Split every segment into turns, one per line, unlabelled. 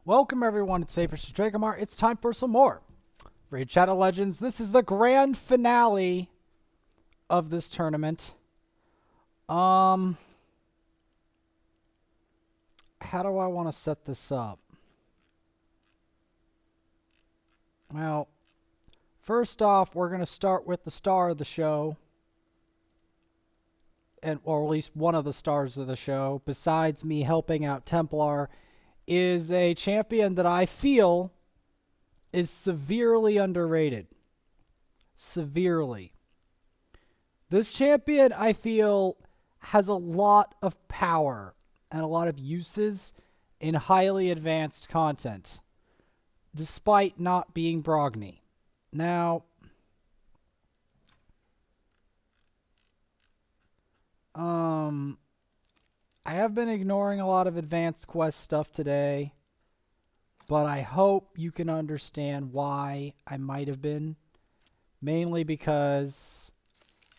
Welcome everyone, it's Vapor Dragamar. It's time for some more Raid Shadow Legends. This is the grand finale of this tournament. How do I want to set this up? Well, first off, we're going to start with the star of the show. Or at least one of the stars of the show, besides me helping out Templar, is a champion that I feel is severely underrated. Severely. This champion, I feel, has a lot of power and a lot of uses in highly advanced content, despite not being Brogni. Now, I have been ignoring a lot of advanced quest stuff today, but I hope you can understand why I might have been. Mainly because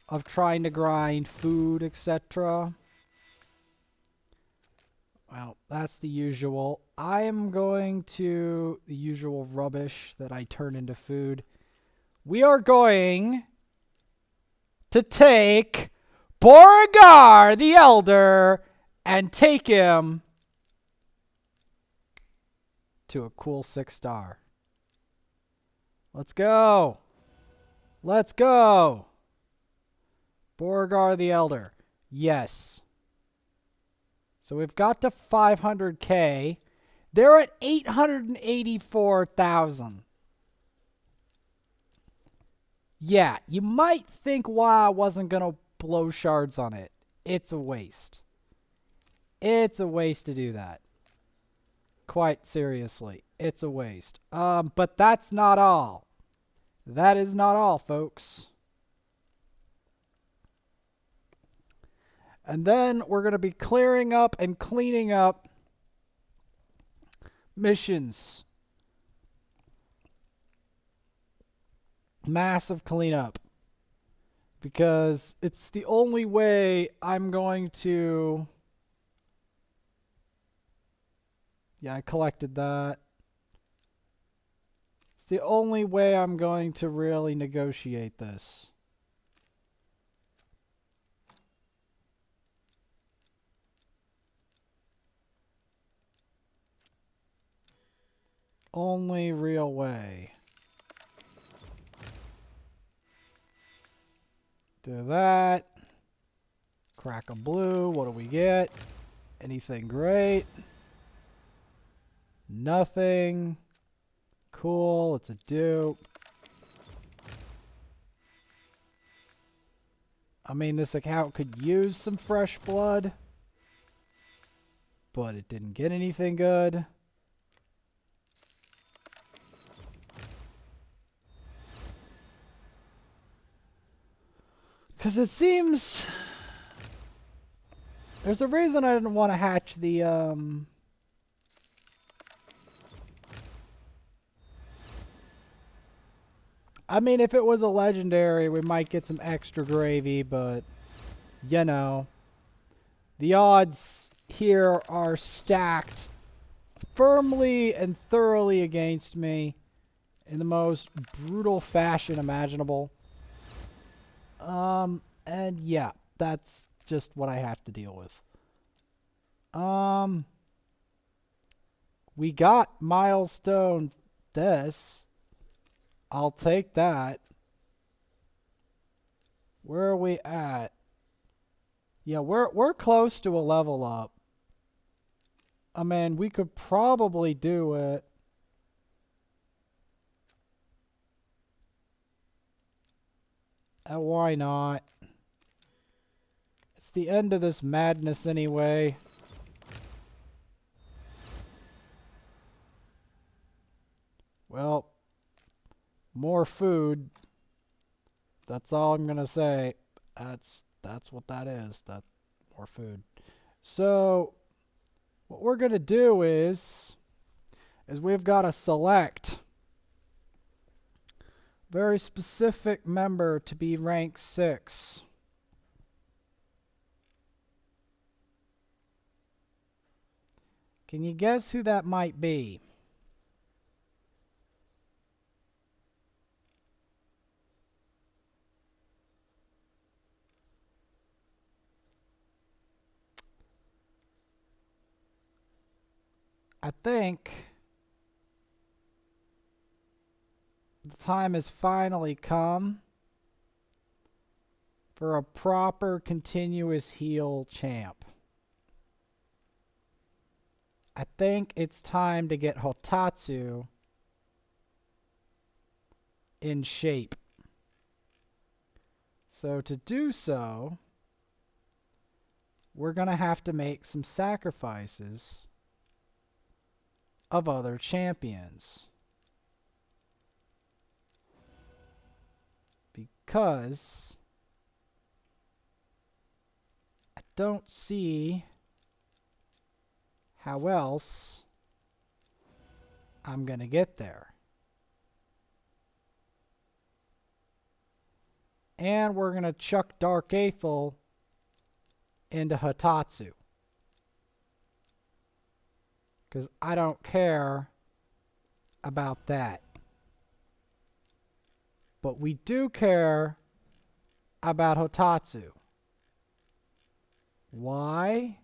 of trying to grind food, etc. Well, that's the usual. I am going to the usual rubbish that I turn into food. We are going to take Boragar the Elder and take him to a cool 6-star. Let's go. Let's go. Boragar the Elder. Yes. So we've got to 500k. They're at 884,000. Yeah, you might think why I wasn't going to blow shards on it. It's a waste. It's a waste to do that. Quite seriously. It's a waste. But that's not all. That is not all, folks. And then we're going to be clearing up and cleaning up missions. Massive cleanup. Because it's the only way I'm going to... Yeah, I collected that. It's the only way I'm going to really negotiate this. Only real way. Do that. Crack a blue. What do we get? Anything great? Nothing. Cool. It's a dupe. I mean, this account could use some fresh blood, but it didn't get anything good. Because it seems there's a reason I didn't want to hatch the I mean, if it was a legendary, we might get some extra gravy, but you know, the odds here are stacked firmly and thoroughly against me in the most brutal fashion imaginable. And yeah, that's just what I have to deal with. We got milestone this. I'll take that. Where are we at? Yeah, we're close to a level up. I mean, we could probably do it. Why not? It's the end of this madness anyway. Well, more food. That's all I'm gonna say. That's what that is. That more food. So what we're gonna do is we've got to select very specific member to be rank 6. Can you guess who that might be? I think the time has finally come for a proper continuous heal champ. I think it's time to get Hotatsu in shape. So to do so, we're going to have to make some sacrifices of other champions. Because I don't see how else I'm going to get there. And we're going to chuck Dark Aethel into Hotatsu. Because I don't care about that. But we do care about Hotatsu. Why?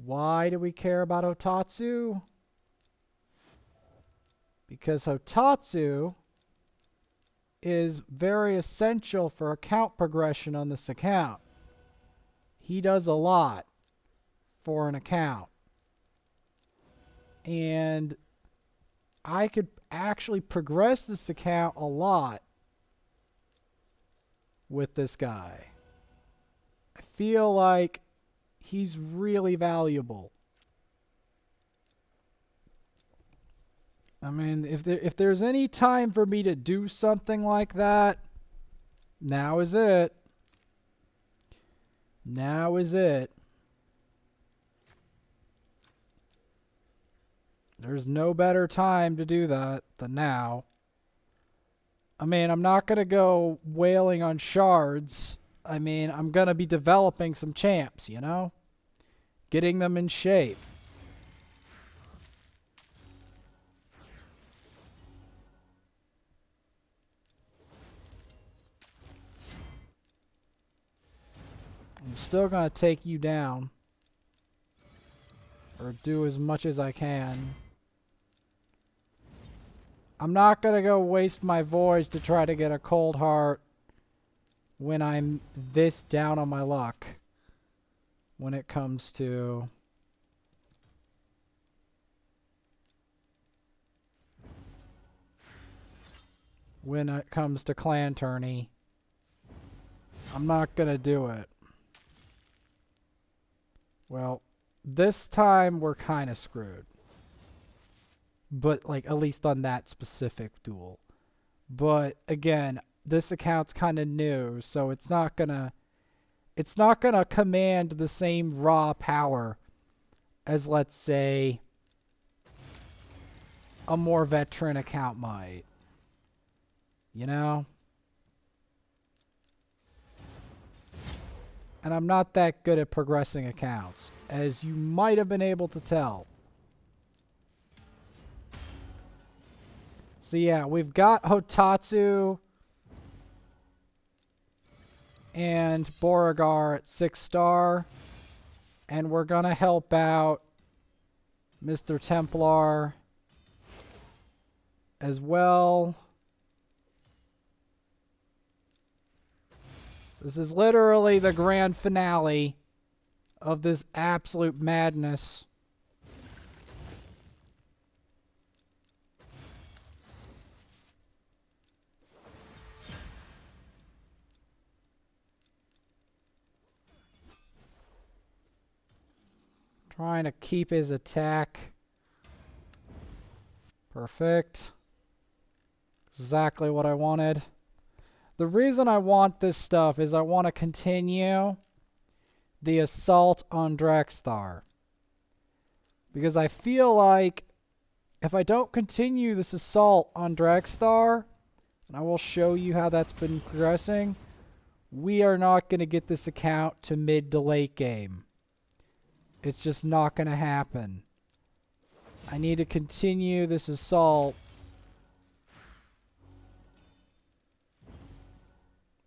Why do we care about Hotatsu? Because Hotatsu is very essential for account progression on this account. He does a lot for an account. And I could actually progress this account a lot with this guy. I feel like he's really valuable. I mean, if there's any time for me to do something like that, now is it. Now is it. There's no better time to do that than now. I mean, I'm not going to go wailing on shards. I mean, I'm going to be developing some champs, you know? Getting them in shape. I'm still going to take you down. Or do as much as I can. I'm not going to go waste my voice to try to get a cold heart when I'm this down on my luck. When it comes to clan tourney. I'm not going to do it. Well, this time we're kind of screwed. But, like, at least on that specific duel. But, again, this account's kind of new, so it's not gonna command the same raw power as, let's say, a more veteran account might. You know? And I'm not that good at progressing accounts, as you might have been able to tell. So yeah, we've got Hotatsu and Boragar at 6-star. And we're going to help out Mr. Templar as well. This is literally the grand finale of this absolute madness. Trying to keep his attack. Perfect. Exactly what I wanted. The reason I want this stuff is I want to continue the assault on Drakstar. Because I feel like if I don't continue this assault on Drakstar, and I will show you how that's been progressing, we are not going to get this account to mid to late game. It's just not going to happen. I need to continue this assault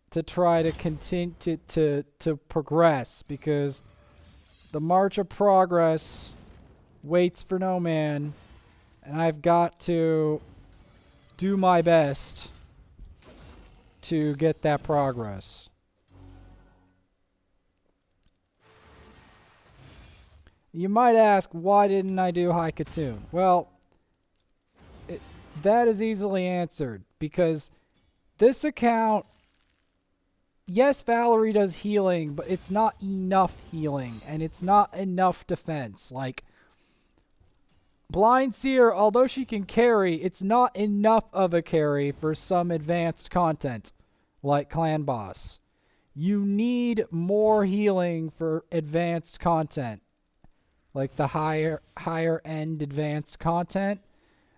to try to continue to progress, because the march of progress waits for no man, and I've got to do my best to get that progress. You might ask, why didn't I do Hotatsu? Well, that is easily answered, because this account, yes, Valerie does healing, but it's not enough healing, and it's not enough defense. Like, Blind Seer, although she can carry, it's not enough of a carry for some advanced content, like Clan Boss. You need more healing for advanced content, like the higher end advanced content.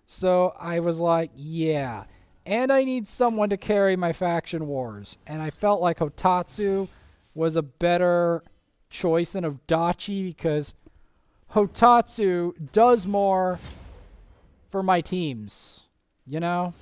So I was like, yeah. And I need someone to carry my faction wars. And I felt like Hotatsu was a better choice than Odachi, because Hotatsu does more for my teams, you know?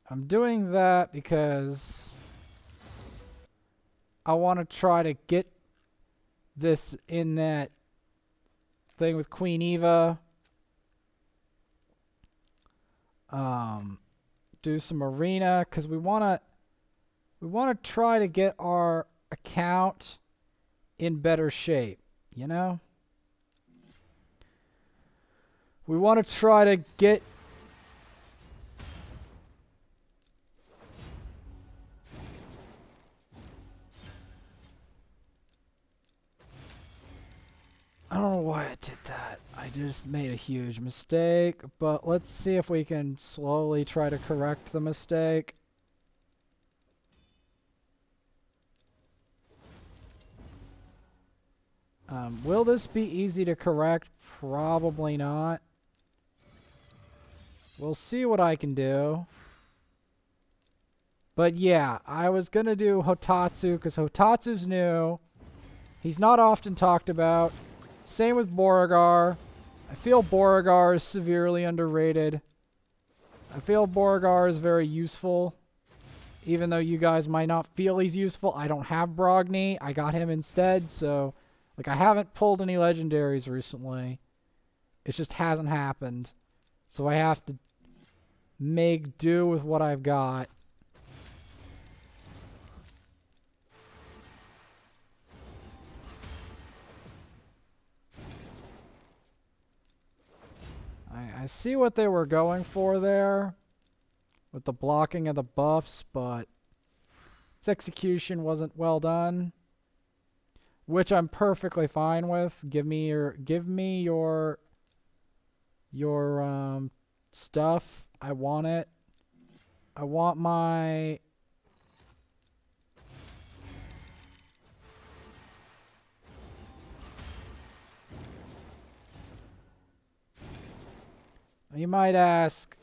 I'm doing that because I want to try to get this in that thing with Queen Eva. Do some arena, because we want to try to get our account in better shape, you know? We want to try to get I don't know why I did that. I just made a huge mistake, but let's see if we can slowly try to correct the mistake. Will this be easy to correct? Probably not. We'll see what I can do. But yeah, I was going to do Hotatsu because Hotatsu's new. He's not often talked about. Same with Boragar. I feel Boragar is severely underrated. I feel Boragar is very useful. Even though you guys might not feel he's useful. I don't have Brogni. I got him instead, so... Like, I haven't pulled any legendaries recently. It just hasn't happened. So I have to make do with what I've got. I see what they were going for there with the blocking of the buffs, but its execution wasn't well done. Which I'm perfectly fine with. Give me your stuff. I want it. I want my You might ask,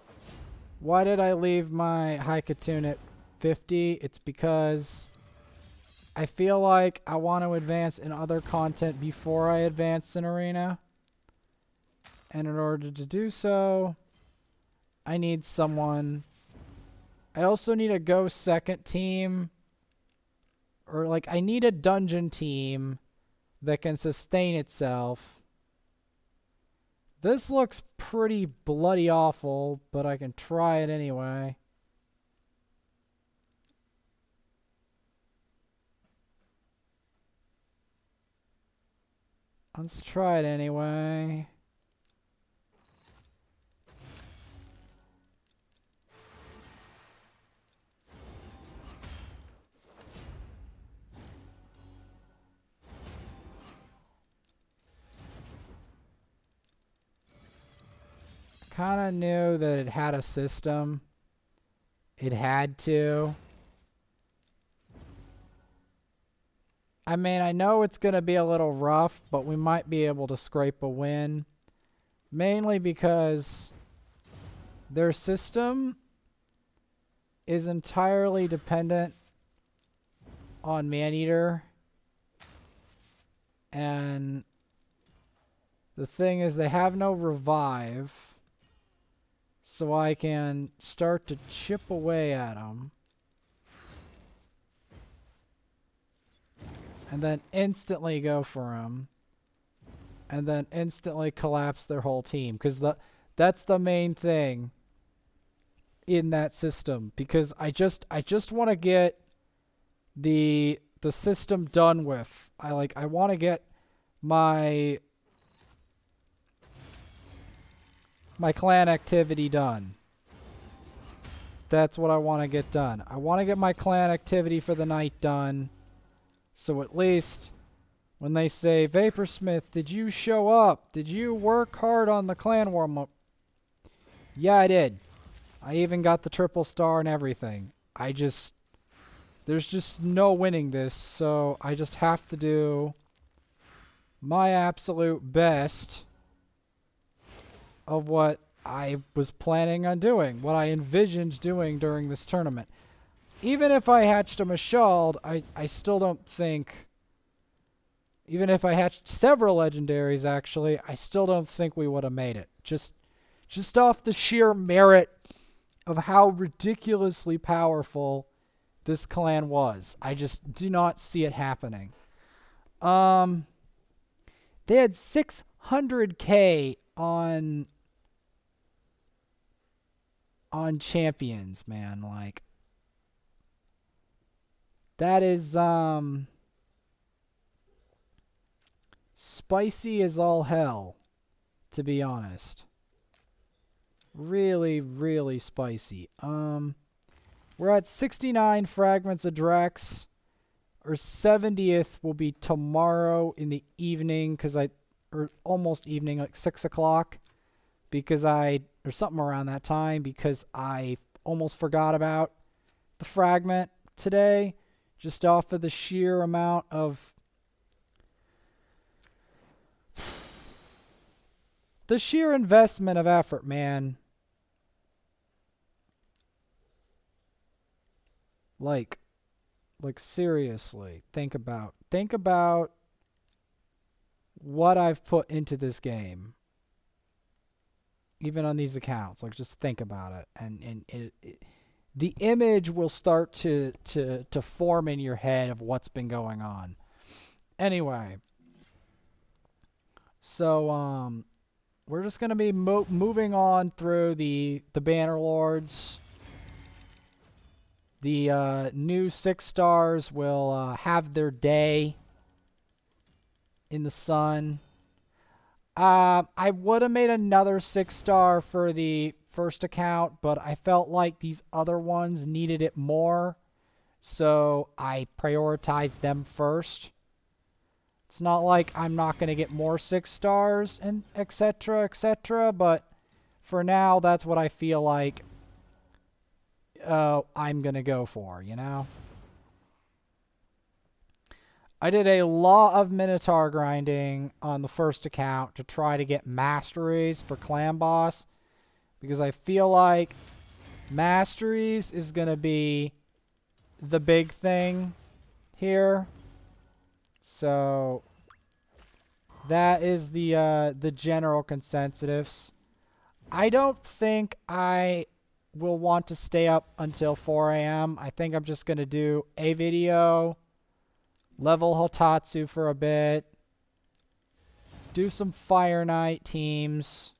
why did I leave my Hotatsu at 50? It's because I feel like I want to advance in other content before I advance in Arena. And in order to do so, I need someone. I also need a go second team. Or like, I need a dungeon team that can sustain itself. This looks pretty bloody awful, but I can try it anyway. Let's try it anyway. Kind of knew that it had a system. It had to. I mean, I know it's going to be a little rough, but we might be able to scrape a win. Mainly because their system is entirely dependent on Maneater. And the thing is, they have no revive, so I can start to chip away at them. And then instantly go for them. And then instantly collapse their whole team. Because that's the main thing in that system. Because I just want to get the system done with. I want to get my clan activity done. That's what I want to get done. I want to get my clan activity for the night done. So at least when they say, Vaporsmith, did you show up? Did you work hard on the clan warm-up? Yeah, I did. I even got the triple star and everything. There's just no winning this, so I just have to do my absolute best of what I was planning on doing, what I envisioned doing during this tournament. Even if I hatched a Mashald, I still don't think... Even if I hatched several legendaries, actually, I still don't think we would have made it. Just off the sheer merit of how ridiculously powerful this clan was. I just do not see it happening. They had 600k on champions, man. Like, that is spicy as all hell, to be honest. Really, really spicy. We're at 69 fragments of Drex. Our 70th will be tomorrow in the evening, or almost evening, like 6 o'clock, or something around that time, because I almost forgot about the fragment today, just off of the sheer amount of the sheer investment of effort, man. Like seriously, think about what I've put into this game. Even on these accounts, like, just think about it, and the image will start to form in your head of what's been going on. Anyway, so we're just gonna be moving on through the Banner Lords. The new 6 stars will have their day in the sun. I would have made another 6-star for the first account, but I felt like these other ones needed it more, so I prioritized them first. It's not like I'm not going to get more 6 stars and etc., but for now, that's what I feel like I'm going to go for, you know? I did a lot of Minotaur grinding on the first account to try to get masteries for Clan Boss, because I feel like masteries is going to be the big thing here. So that is the general consensus. I don't think I will want to stay up until 4 a.m. I think I'm just going to do a video, level Hotatsu for a bit, do some Fire Knight teams,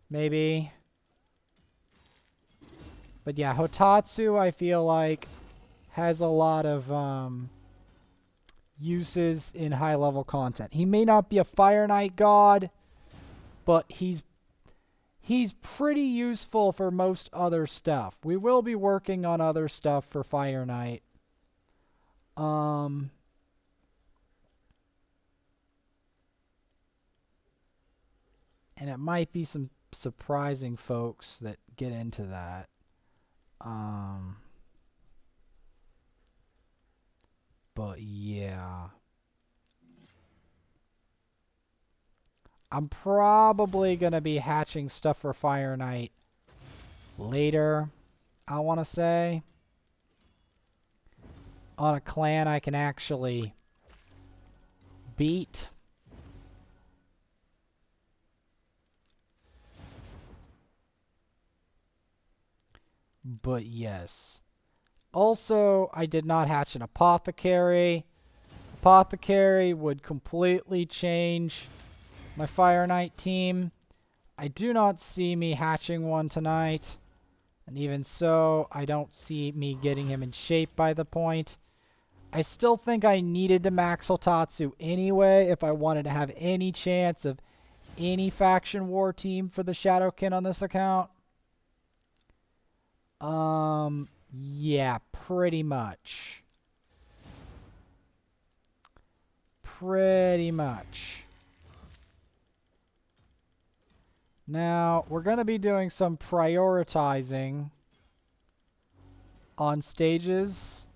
maybe. But yeah, Hotatsu, I feel like, has a lot of uses in high-level content. He may not be a Fire Knight god, but he's pretty useful for most other stuff. We will be working on other stuff for Fire Knight. And it might be some surprising folks that get into that. But yeah. I'm probably going to be hatching stuff for Fire Knight later, I want to say. On a clan I can actually beat. But yes. Also, I did not hatch an apothecary. Apothecary would completely change my Fire Knight team. I do not see me hatching one tonight. And even so, I don't see me getting him in shape by the point. I still think I needed to max Hotatsu anyway if I wanted to have any chance of any faction war team for the Shadowkin on this account. Yeah, pretty much. Pretty much. Now, we're going to be doing some prioritizing on stages.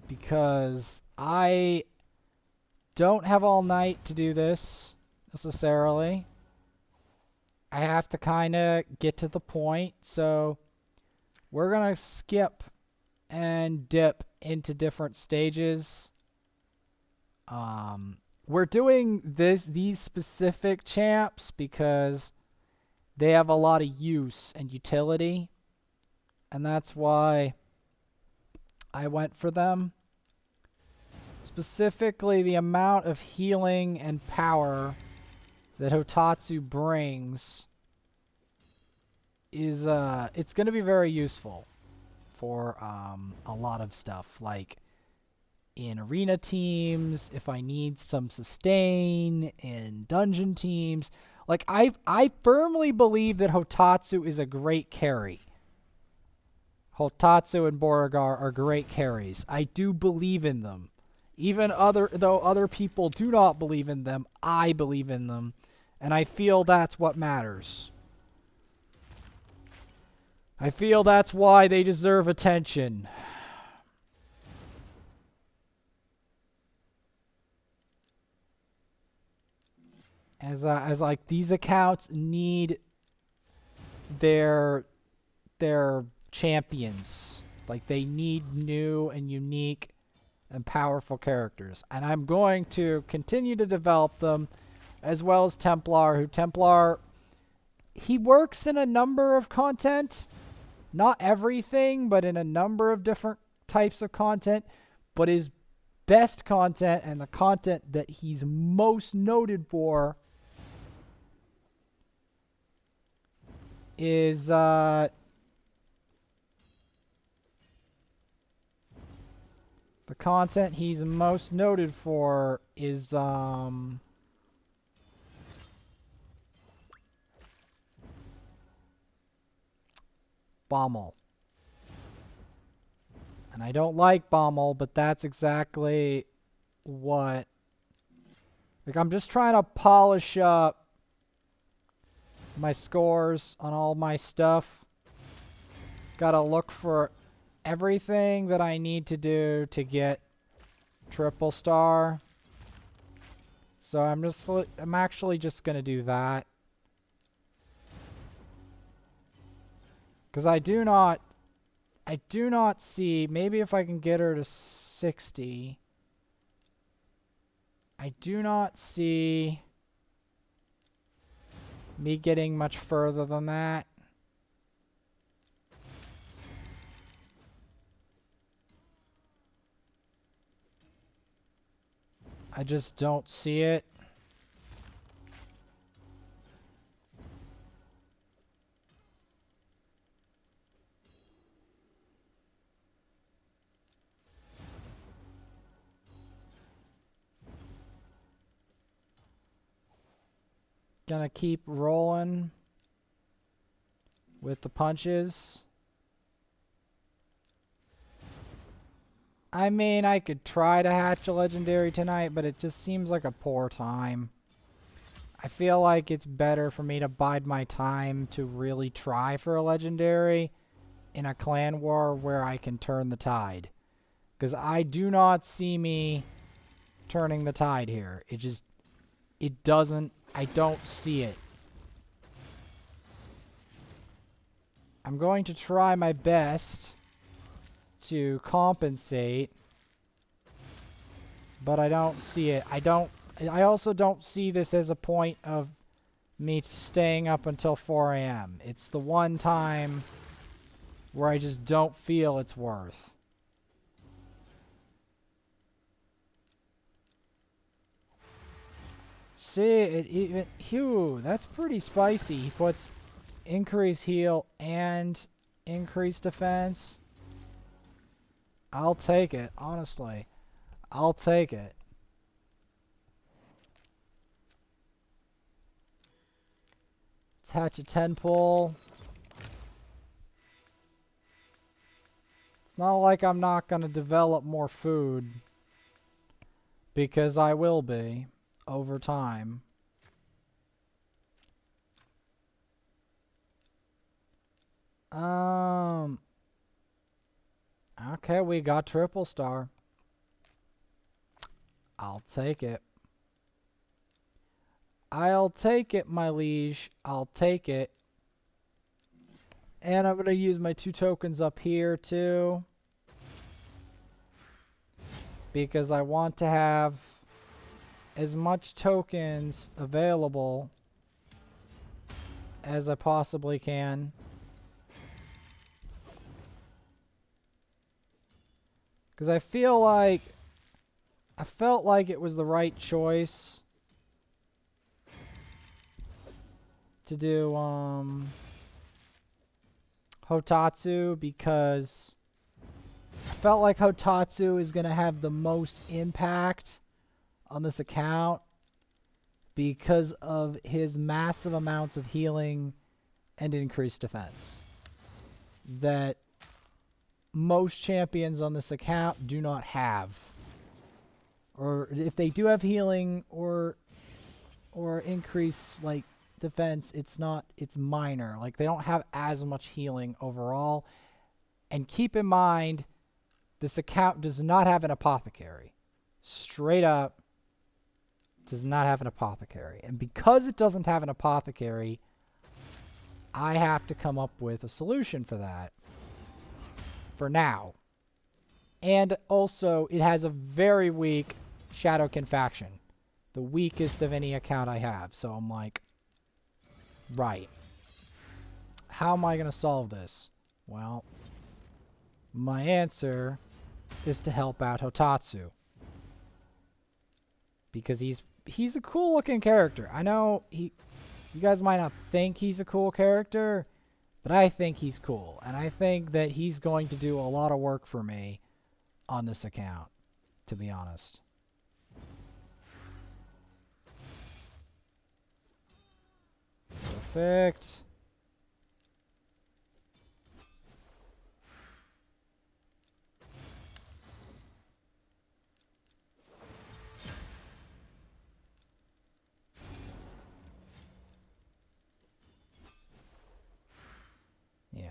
Because I don't have all night to do this necessarily. I have to kind of get to the point, so we're going to skip and dip into different stages. We're doing these specific champs because they have a lot of use and utility, and that's why I went for them. Specifically, the amount of healing and power that Hotatsu brings is it's going to be very useful for a lot of stuff, like in arena teams, if I need some sustain, in dungeon teams. Like I firmly believe that Hotatsu is a great carry. Hotatsu and Boragar are great carries. I do believe in them. Even though other people do not believe in them, I believe in them. And I feel that's what matters. I feel that's why they deserve attention. As like these accounts need their champions. Like they need new and unique and powerful characters. And I'm going to continue to develop them, as well as Templar, he works in a number of content. Not everything, but in a number of different types of content. But his best content and the content that he's most noted for is the content he's most noted for is Bommel. And I don't like Bommel, but that's exactly what... Like, I'm just trying to polish up my scores on all my stuff. Gotta look for everything that I need to do to get triple star. So I'm actually just gonna do that. Because I do not see, maybe if I can get her to 60, I do not see me getting much further than that. I just don't see it. Gonna keep rolling with the punches. I mean, I could try to hatch a legendary tonight, but it just seems like a poor time. I feel like it's better for me to bide my time to really try for a legendary in a clan war where I can turn the tide. Because I do not see me turning the tide here. It doesn't, I don't see it. I'm going to try my best to compensate but I don't see it. I also don't see this as a point of me staying up until 4 a.m. It's the one time where I just don't feel it's worth. See, it even... Phew, that's pretty spicy. He puts increase heal and increase defense. I'll take it, honestly. I'll take it. Attach a 10 pull. It's not like I'm not going to develop more food. Because I will be. Over time. Okay, we got triple star. I'll take it. I'll take it, my liege. I'll take it. And I'm going to use my 2 tokens up here, too. Because I want to have as much tokens available as I possibly can. Because I felt like it was the right choice to do Hotatsu, because I felt like Hotatsu is going to have the most impact on this account because of his massive amounts of healing and increased defense that most champions on this account do not have. Or if they do have healing or increase like defense, it's minor. Like, they don't have as much healing overall. And keep in mind, this account does not have an apothecary. Straight up does not have an apothecary. And because it doesn't have an apothecary, I have to come up with a solution for that. For now. And also, it has a very weak Shadowkin faction. The weakest of any account I have. So I'm like, right. How am I going to solve this? Well, my answer is to help out Hotatsu. Because he's a cool looking character. I know you guys might not think he's a cool character, but I think he's cool. And I think that he's going to do a lot of work for me on this account, to be honest. Perfect. Yeah.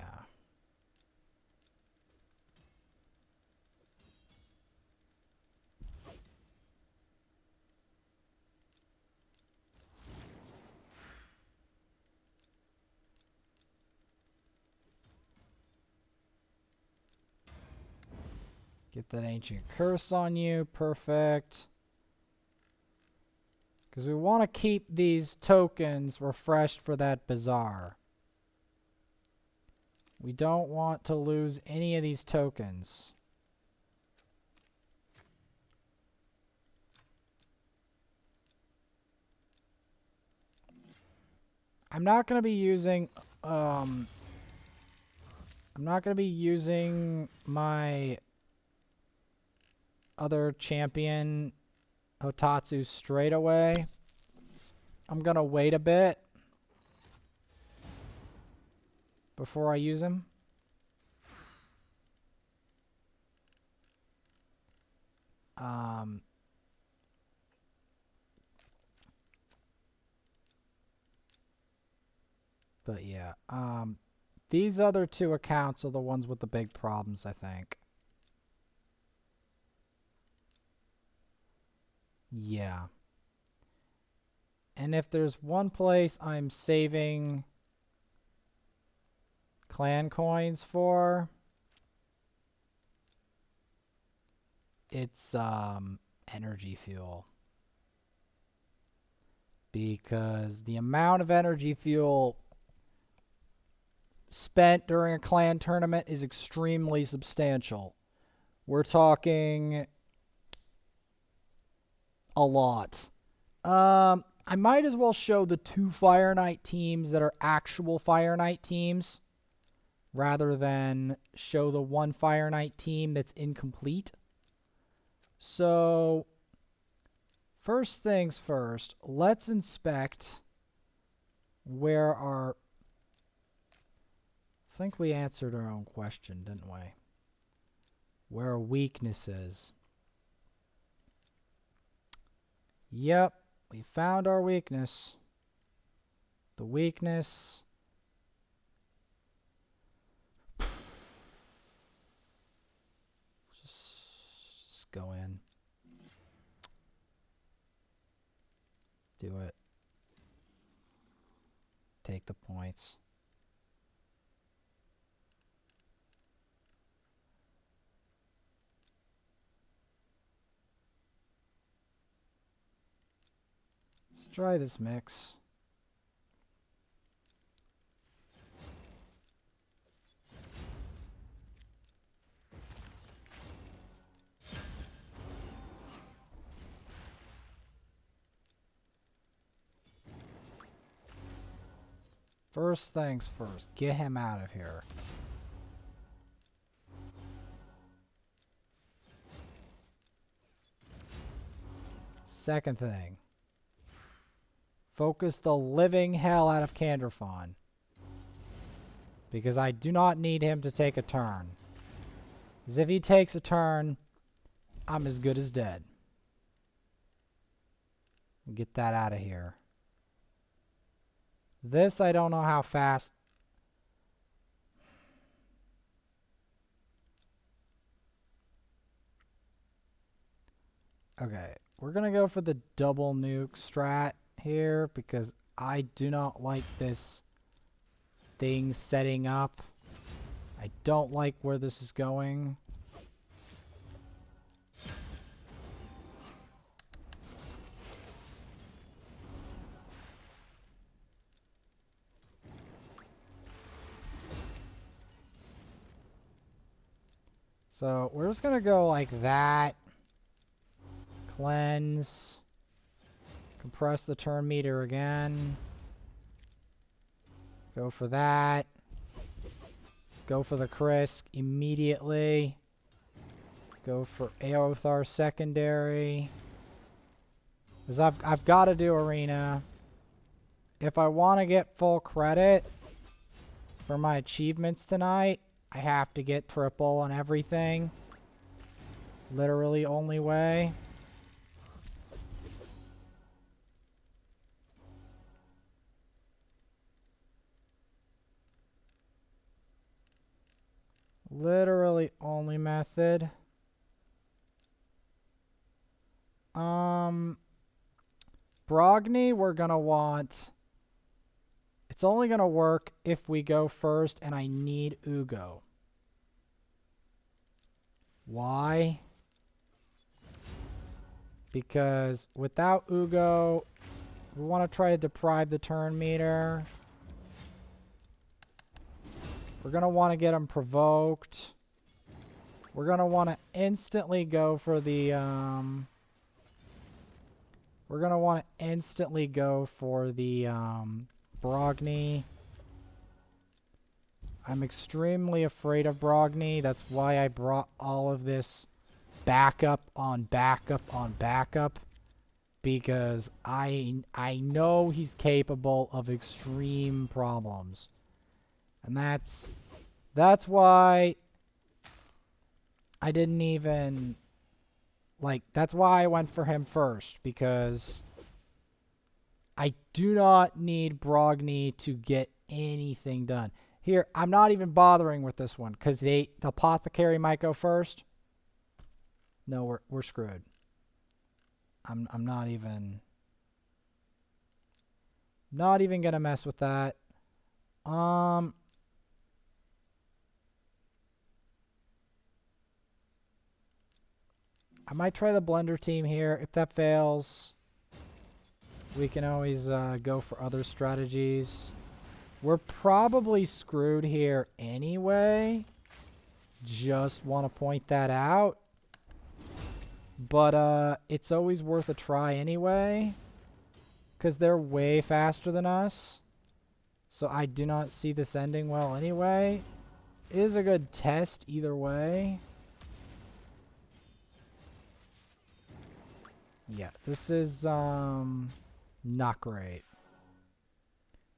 Get that ancient curse on you. Perfect. Because we want to keep these tokens refreshed for that bazaar. We don't want to lose any of these tokens. I'm not going to be using my other champion Hotatsu straight away. I'm going to wait a bit before I use him. But yeah, these other 2 accounts are the ones with the big problems, I think. Yeah. And if there's one place I'm saving clan coins for, it's energy fuel. Because the amount of energy fuel spent during a clan tournament is extremely substantial. We're talking a lot. I might as well show the 2 Fire Knight teams that are actual Fire Knight teams rather than show the 1 Fire Knight team that's incomplete. So, first things first, let's inspect where our... I think we answered our own question, didn't we? Where our weakness is. Yep, we found our weakness. The weakness... Just go in. Do it. Take the points. Let's try this mix. First things first, get him out of here. Second thing, focus the living hell out of Candrafon. Because I do not need him to take a turn. Because if he takes a turn, I'm as good as dead. Get that out of here. This, I don't know how fast. Okay, we're going to go for the double nuke strat here because I do not like this thing setting up. I don't like where this is going. So we're just going to go like that. Cleanse. Compress the turn meter again. Go for that. Go for the Krisk immediately. Go for Aothar secondary. Because I've got to do arena. If I want to get full credit for my achievements tonight, I have to get triple on everything. Literally only way. Literally only method. Brogni, we're gonna want... It's only gonna work if we go first, and I need Ugo. Why? Because without Ugo, we want to try to deprive the turn meter. We're going to want to get him provoked. We're going to want to instantly go for the... We're going to want to instantly go for the Brogni. I'm extremely afraid of Brogni. That's why I brought all of this backup on backup on backup. Because I know he's capable of extreme problems. And that's why I didn't even... Like, that's why I went for him first. Because I do not need Brogni to get anything done. Here, I'm not even bothering with this one because the apothecary might go first. No, we're screwed. I'm not even gonna mess with that. I might try the blender team here. If that fails, we can always go for other strategies. We're probably screwed here anyway. Just want to point that out. But it's always worth a try anyway, because they're way faster than us. So I do not see this ending well anyway. It is a good test either way. Yeah, this is not great.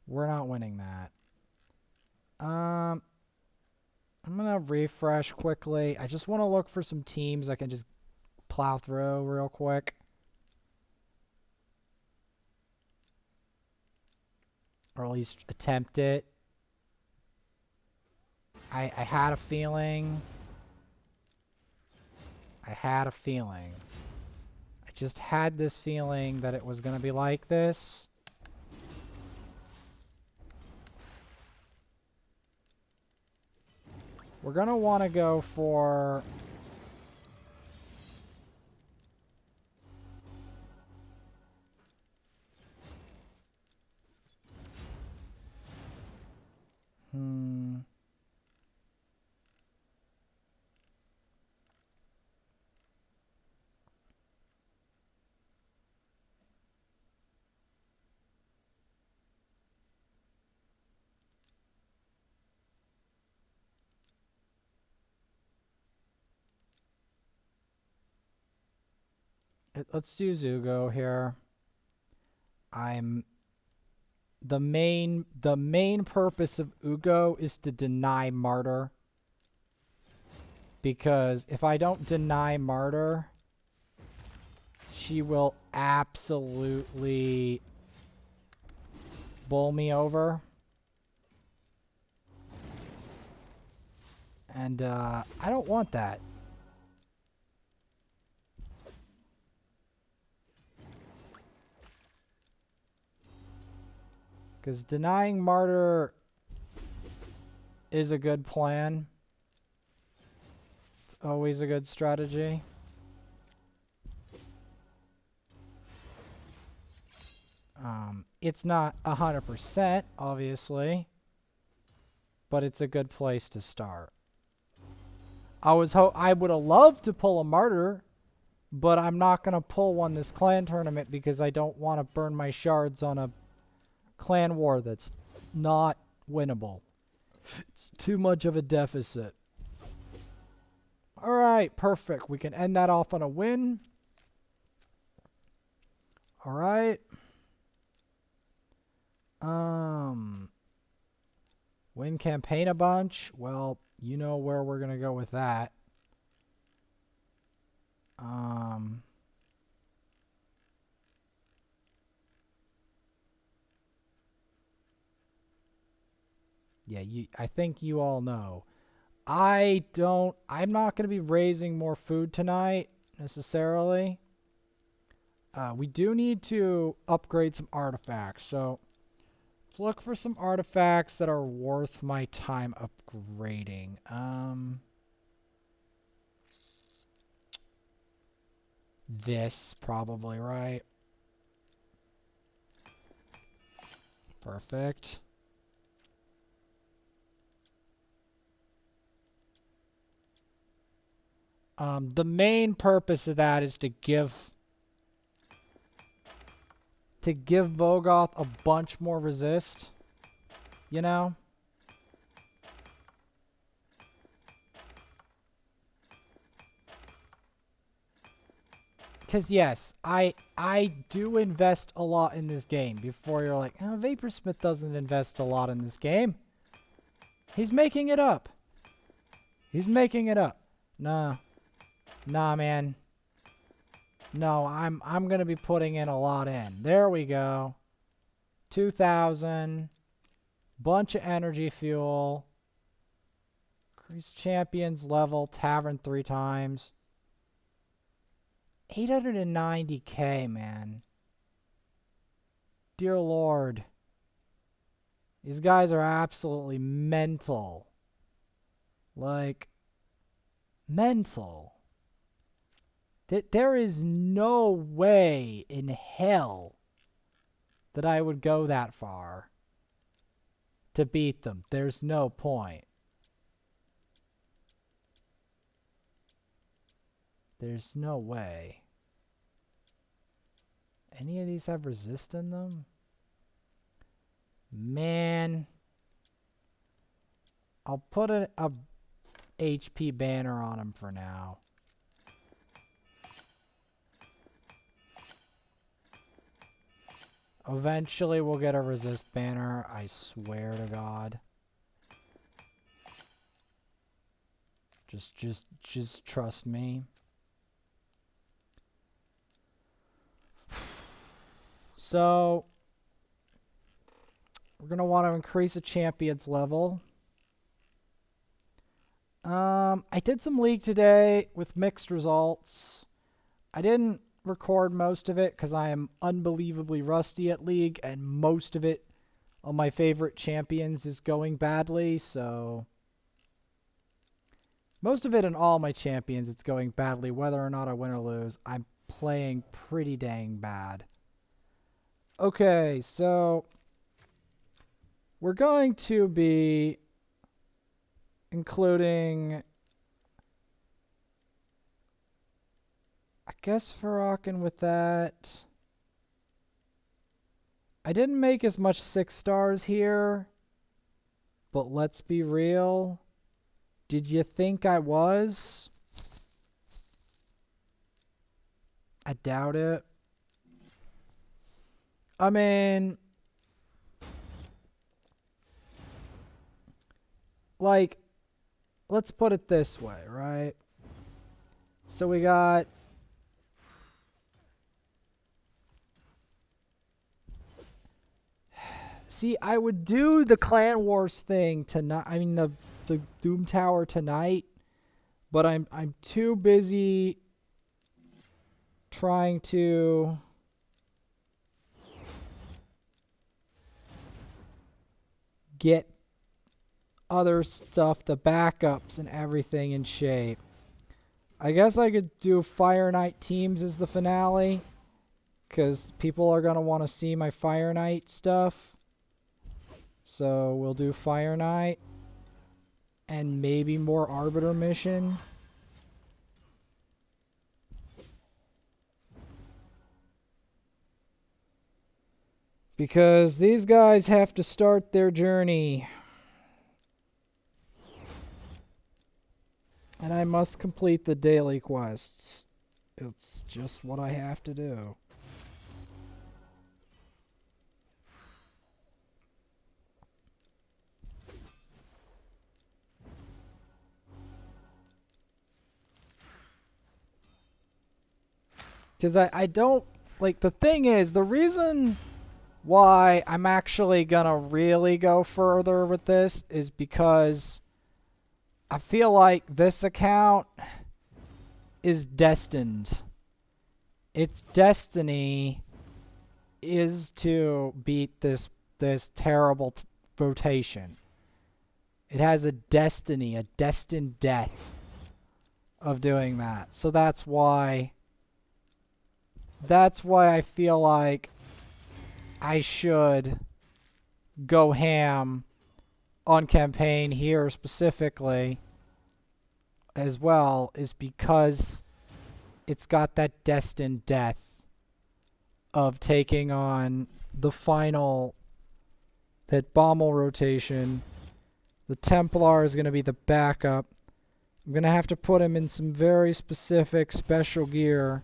We're not winning that. I'm gonna refresh quickly. I just want to look for some teams I can just plow through real quick. Or at least attempt it. I had a feeling. I just had this feeling that it was going to be like this. We're going to want to go for... Let's do Zugo here. The main purpose of Ugo is to deny Martyr. Because if I don't deny Martyr, she will absolutely bowl me over. And I don't want that. Because denying Martyr is a good plan. It's always a good strategy. It's not 100%, obviously, but it's a good place to start. I would have loved to pull a Martyr, but I'm not going to pull one this clan tournament because I don't want to burn my shards on a clan war that's not winnable. It's too much of a deficit. All right, perfect. We can end that off on a win. All right. Win campaign a bunch. Well, you know where we're going to go with that. Yeah, I think you all know. I'm not going to be raising more food tonight, necessarily. We do need to upgrade some artifacts, so let's look for some artifacts that are worth my time upgrading. This, probably, right? Perfect. The main purpose of that is to give Vogoth a bunch more resist, you know? Because yes, I do invest a lot in this game. Before you're like, oh, Vaporsmith doesn't invest a lot in this game. He's making it up. He's making it up. Nah, man. No, I'm gonna be putting in a lot in. There we go. 2,000. Bunch of energy fuel. Increase champions level. Tavern 3 times. 890k, man. Dear Lord. These guys are absolutely mental. Like, mental. There is no way in hell that I would go that far to beat them. There's no point. There's no way. Any of these have resist in them? Man. I'll put a HP banner on him for now. Eventually we'll get a resist banner, I swear to God. Just trust me. So we're gonna want to increase a champion's level. I did some League today with mixed results. I didn't record most of it because I am unbelievably rusty at League, and most of it on my favorite champions is going badly, so most of it in all my champions it's going badly. Whether or not I win or lose, I'm playing pretty dang bad. Okay, so we're going to be including, I guess, for rocking with that. I didn't make as much 6 stars here, but let's be real. Did you think I was? I doubt it. I mean, like, let's put it this way, right? So we got see, I would do the Clan Wars thing tonight. I mean the Doom Tower tonight, but I'm too busy trying to get other stuff, the backups and everything in shape. I guess I could do Fire Knight teams as the finale, because people are going to want to see my Fire Knight stuff. So we'll do Fire Knight and maybe more Arbiter mission. Because these guys have to start their journey. And I must complete the daily quests. It's just what I have to do. Because I don't, like, the thing is, the reason why I'm actually gonna really go further with this is because I feel like this account is destined. Its destiny is to beat this terrible rotation. It has a destiny, a destined death of doing that. So that's why I feel like I should go ham on campaign here specifically as well, is because it's got that destined death of taking on the final, that Bommel rotation. The Templar is going to be the backup. I'm going to have to put him in some very specific special gear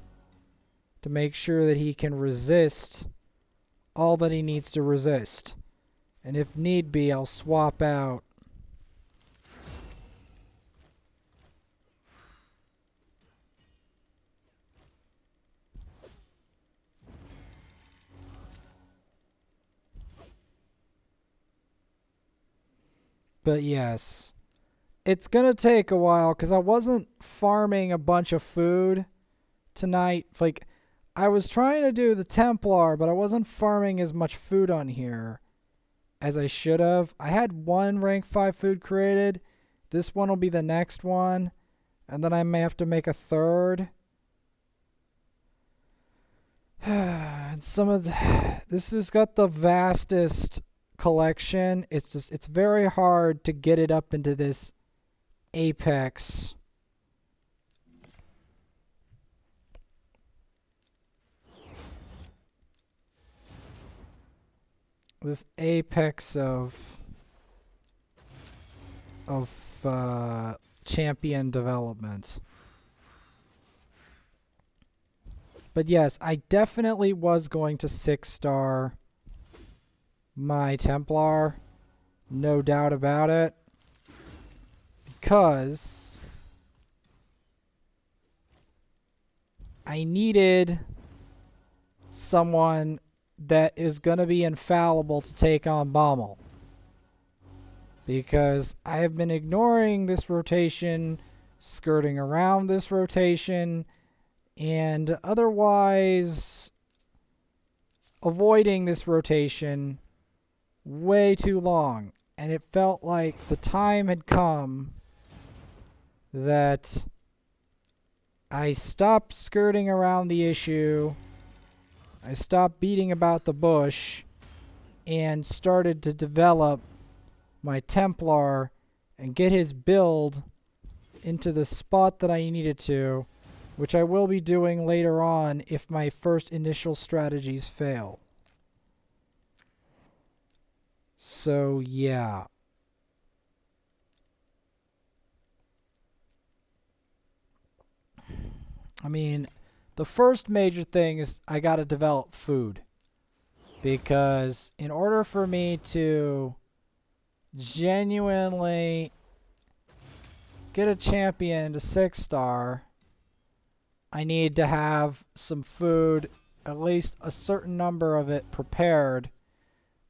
to make sure that he can resist all that he needs to resist. And if need be, I'll swap out but yes, it's gonna take a while because I wasn't farming a bunch of food tonight. Like, I was trying to do the Templar, but I wasn't farming as much food on here as I should have. I had one rank 5 food created. This one will be the next one. And then I may have to make a third. And some of this has got the vastest collection. It's very hard to get it up into this apex. This apex of champion development. But yes, I definitely was going to 6-star my Templar. No doubt about it. Because I needed someone that is going to be infallible to take on Baumel. Because I have been ignoring this rotation, skirting around this rotation, and otherwise avoiding this rotation way too long. And it felt like the time had come that I stopped skirting around the issue, I stopped beating about the bush, and started to develop my Templar and get his build into the spot that I needed to, which I will be doing later on if my first initial strategies fail. So, yeah. I mean, the first major thing is I got to develop food. Because in order for me to genuinely get a champion to 6-star, I need to have some food, at least a certain number of it prepared,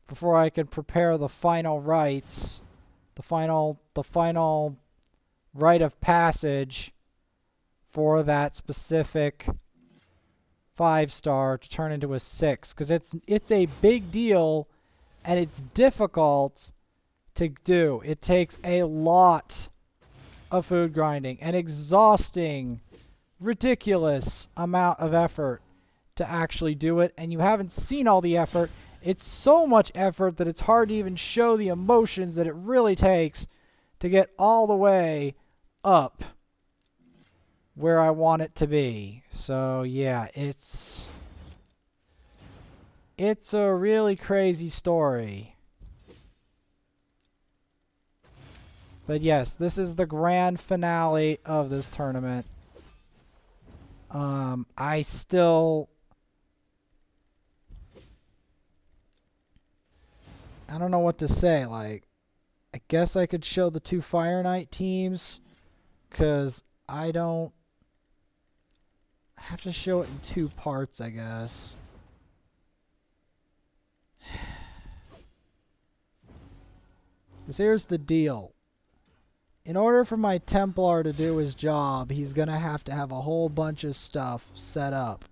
before I can prepare the final rites, the final rite of passage for that specific 5-star to turn into a 6, because it's a big deal and it's difficult to do. It takes a lot of food grinding, an exhausting, ridiculous amount of effort to actually do it, and you haven't seen all the effort. It's so much effort that it's hard to even show the emotions that it really takes to get all the way up where I want it to be. So yeah, it's a really crazy story. But yes, this is the grand finale of this tournament. I don't know what to say. Like, I guess I could show the 2 Fire Knight teams, because I have to show it in 2 parts, I guess. Because here's the deal. In order for my Templar to do his job, he's going to have a whole bunch of stuff set up.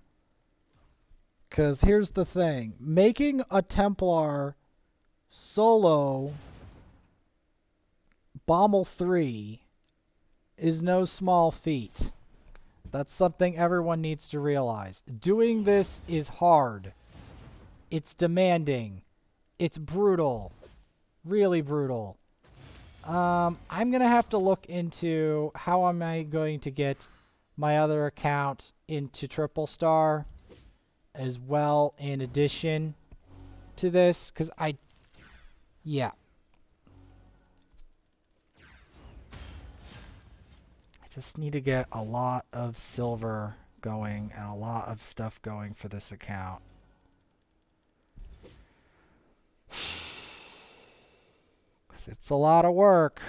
Because here's the thing. Making a Templar solo Baumel 3 is no small feat. That's something everyone needs to realize. Doing this is hard. It's demanding. It's brutal. Really brutal. I'm going to have to look into how am I going to get my other account into triple star as well, in addition to this, because yeah. I just need to get a lot of silver going and a lot of stuff going for this account. Because it's a lot of work.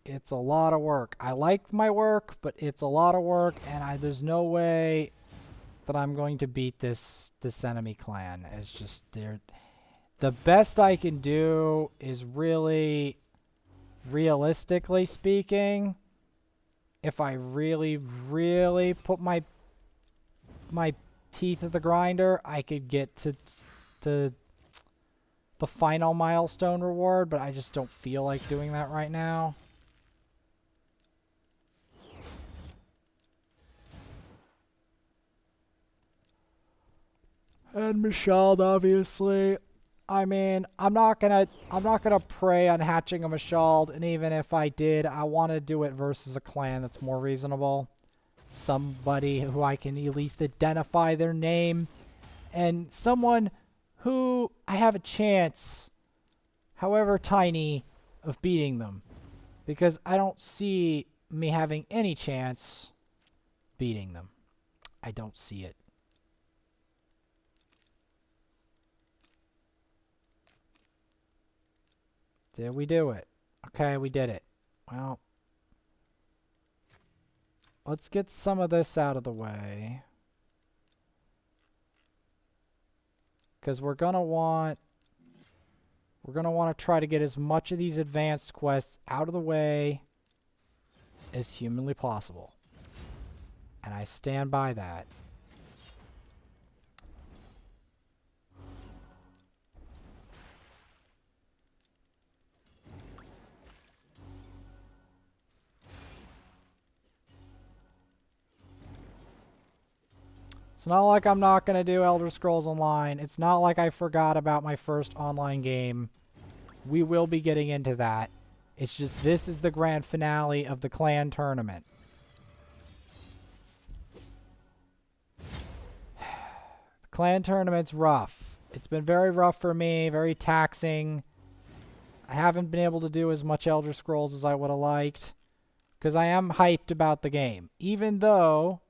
It's a lot of work. I like my work, but it's a lot of work, and there's no way that I'm going to beat this enemy clan. It's just the best I can do is really, realistically speaking, if I really, really put my teeth at the grinder, I could get to the final milestone reward, but I just don't feel like doing that right now. And Michelle, obviously. I mean, I'm not gonna prey on hatching a Michelle, and even if I did, I want to do it versus a clan that's more reasonable. Somebody who I can at least identify their name, and someone who I have a chance, however tiny, of beating them. Because I don't see me having any chance beating them. I don't see it. Did we do it? Okay, we did it. Well, let's get some of this out of the way. Because we're going to want to try to get as much of these advanced quests out of the way as humanly possible. And I stand by that. It's not like I'm not going to do Elder Scrolls Online. It's not like I forgot about my first online game. We will be getting into that. It's just this is the grand finale of the clan tournament. The clan tournament's rough. It's been very rough for me, very taxing. I haven't been able to do as much Elder Scrolls as I would have liked. Because I am hyped about the game. Even though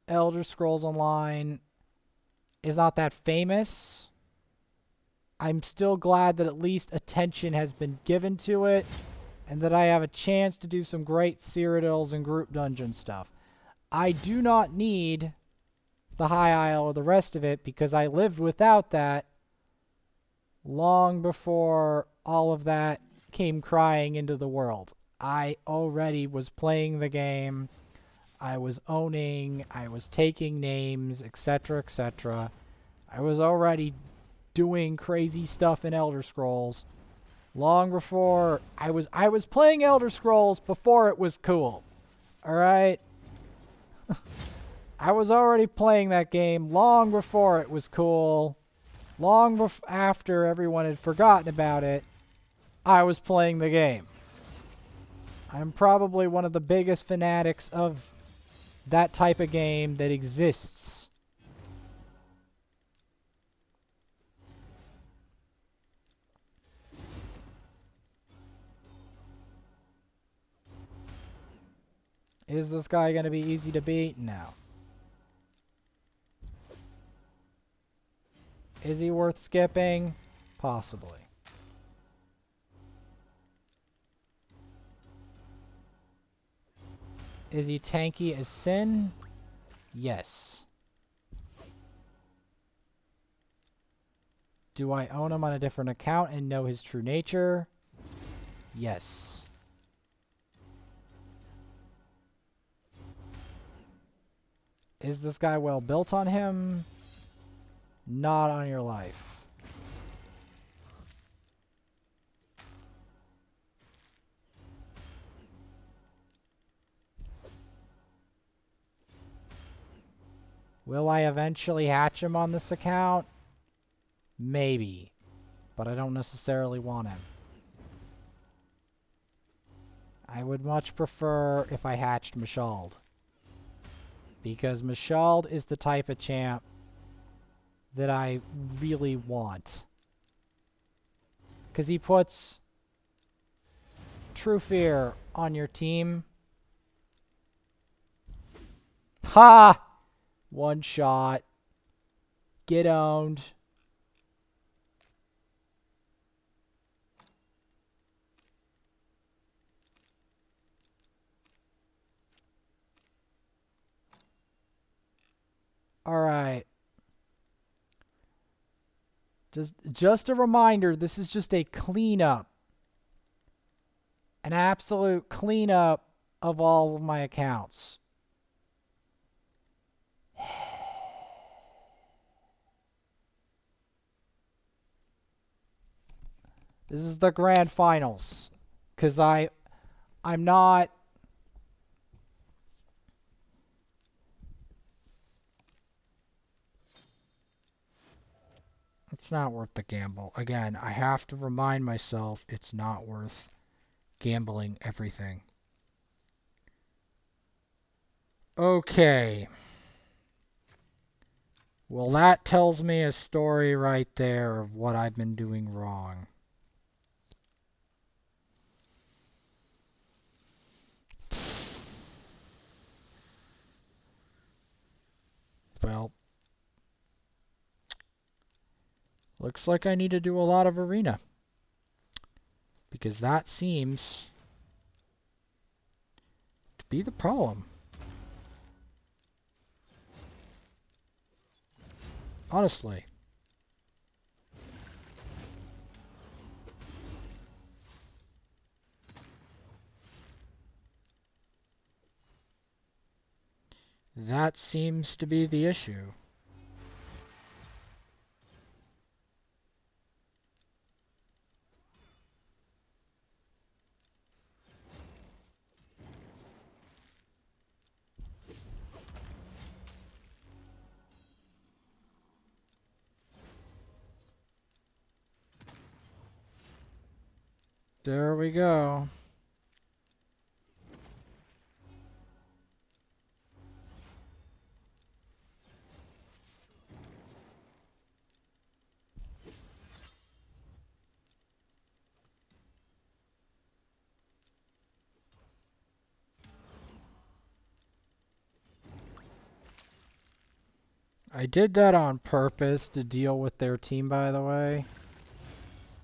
Elder Scrolls Online is not that famous, I'm still glad that at least attention has been given to it and that I have a chance to do some great Cyrodiils and group dungeon stuff. I do not need the High Isle or the rest of it because I lived without that long before all of that came crying into the world. I already was playing the game. I was owning, I was taking names, etc., etc. I was already doing crazy stuff in Elder Scrolls long before I was playing Elder Scrolls before it was cool. All right? I was already playing that game long before it was cool. Long after everyone had forgotten about it, I was playing the game. I'm probably one of the biggest fanatics of that type of game that exists. Is this guy going to be easy to beat? No. Is he worth skipping? Possibly. Is he tanky as sin? Yes. Do I own him on a different account and know his true nature? Yes. Is this guy well built on him? Not on your life. Will I eventually hatch him on this account? Maybe. But I don't necessarily want him. I would much prefer if I hatched Mashald. Because Mashald is the type of champ that I really want. Because he puts true fear on your team. Ha! One shot. Get owned. All right. Just a reminder, this is just a cleanup. An absolute cleanup of all of my accounts. This is the grand finals. Because I'm not... It's not worth the gamble. Again, I have to remind myself it's not worth gambling everything. Okay. Well, that tells me a story right there of what I've been doing wrong. Well, looks like I need to do a lot of arena. Because that seems to be the problem. Honestly. That seems to be the issue. There we go. I did that on purpose to deal with their team, by the way.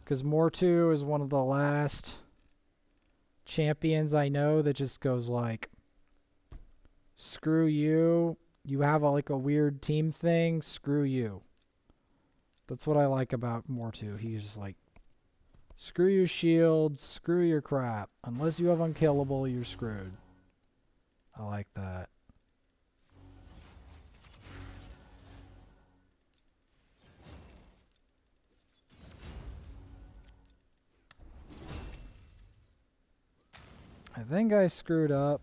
Because Mortu is one of the last champions I know that just goes like, screw you. You have like a weird team thing. Screw you. That's what I like about Mortu. He's just like, screw your shields. Screw your crap. Unless you have unkillable, you're screwed. I like that. I think I screwed up.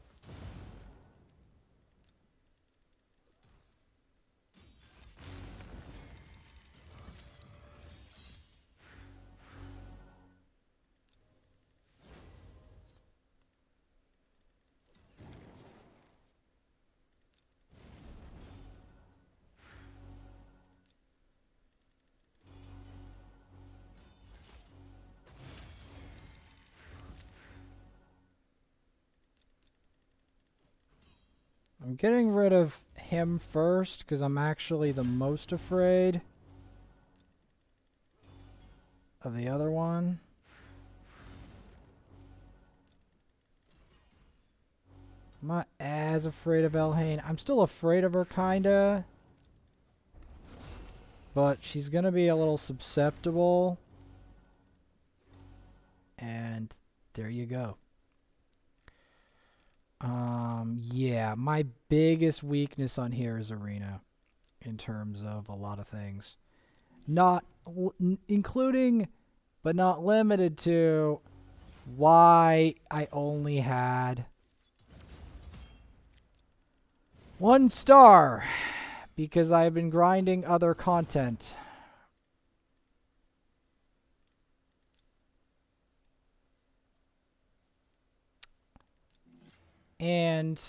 I'm getting rid of him first because I'm actually the most afraid of the other one. I'm not as afraid of Elhain. I'm still afraid of her, kinda. But she's gonna be a little susceptible. And there you go. Yeah, my biggest weakness on here is Arena. In terms of a lot of things. Not including, but not limited to, why I only had 1 star. Because I've been grinding other content. And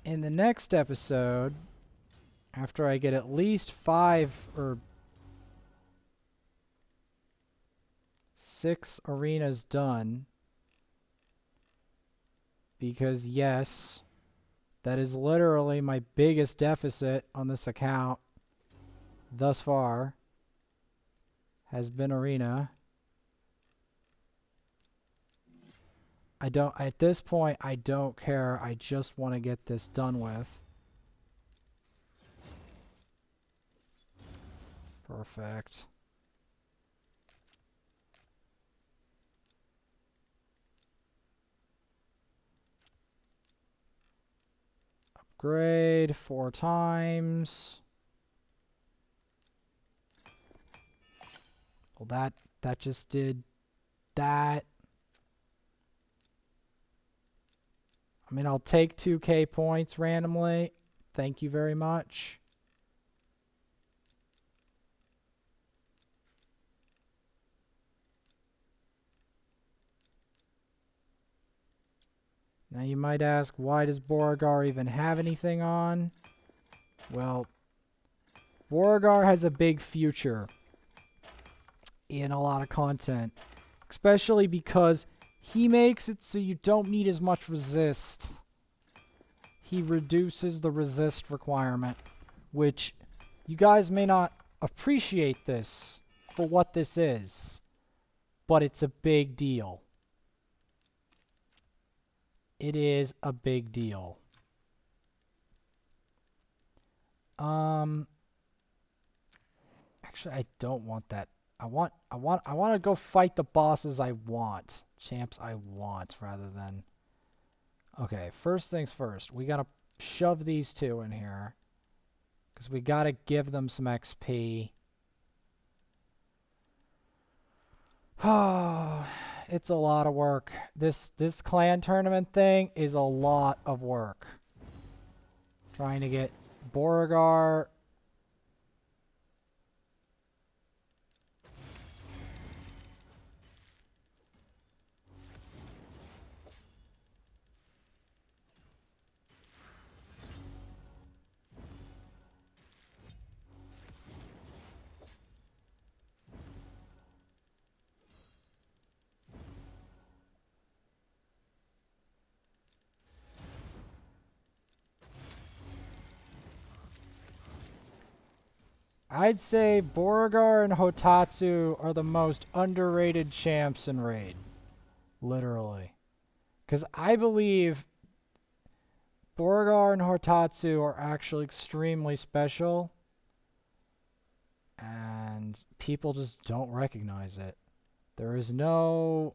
in the next episode, after I get at least 5 or 6 arenas done, because yes, that is literally my biggest deficit on this account thus far, has been arena. At this point, I don't care. I just want to get this done with. Perfect. Upgrade 4 times. Well, that just did that. I mean, I'll take 2k points randomly. Thank you very much. Now you might ask, why does Boragar even have anything on? Well, Boragar has a big future in a lot of content, especially because he makes it so you don't need as much resist. He reduces the resist requirement, which you guys may not appreciate this for what this is, but it's a big deal. It is a big deal. Actually, I don't want that. I want to go fight the bosses I want. Champs I want rather than... Okay, first things first. We got to shove these two in here, because we got to give them some XP. Oh, it's a lot of work. This clan tournament thing is a lot of work. Trying to get Boragar. I'd say Boragar and Hotatsu are the most underrated champs in Raid. Literally. Because I believe Boragar and Hotatsu are actually extremely special. And people just don't recognize it. There is no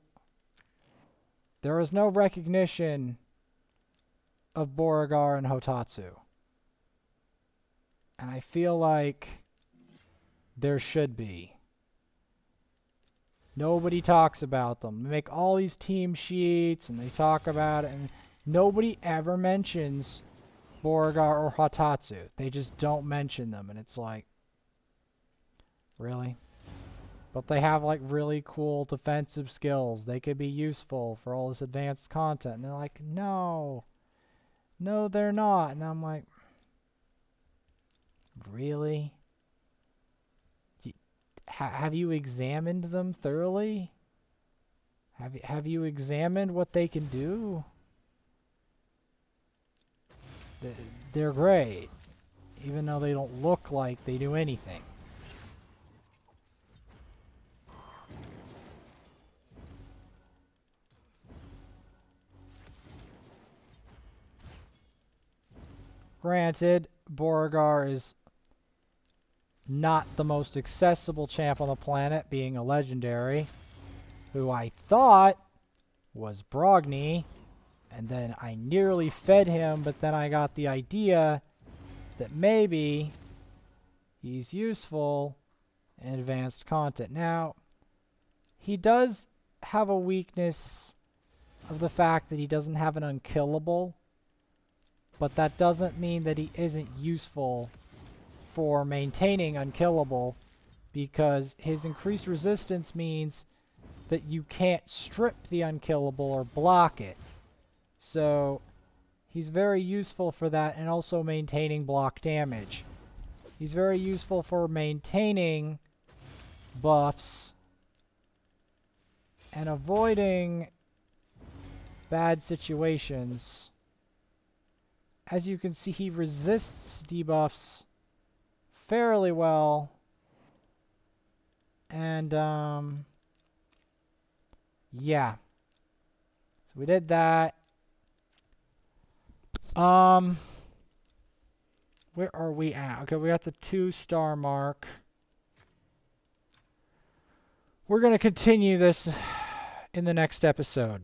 recognition of Boragar and Hotatsu. And I feel like there should be. Nobody talks about them. They make all these team sheets and they talk about it, and nobody ever mentions Boragar or Hotatsu. They just don't mention them, and it's like, really? But they have like really cool defensive skills. They could be useful for all this advanced content. And they're like, no, they're not. And I'm like, really? Have you examined them thoroughly? Have you examined what they can do? They're great, even though they don't look like they do anything. Granted, Boragar is not the most accessible champ on the planet, being a legendary, who I thought was Brogni, and then I nearly fed him, but then I got the idea that maybe he's useful in advanced content. Now, he does have a weakness of the fact that he doesn't have an unkillable, but that doesn't mean that he isn't useful for maintaining unkillable, because his increased resistance means that you can't strip the unkillable or block it. So he's very useful for that, and also maintaining block damage. He's very useful for maintaining buffs and avoiding bad situations. As you can see, he resists debuffs fairly well. And, yeah. So we did that. Where are we at? Okay, we got the 2-star mark. We're going to continue this in the next episode.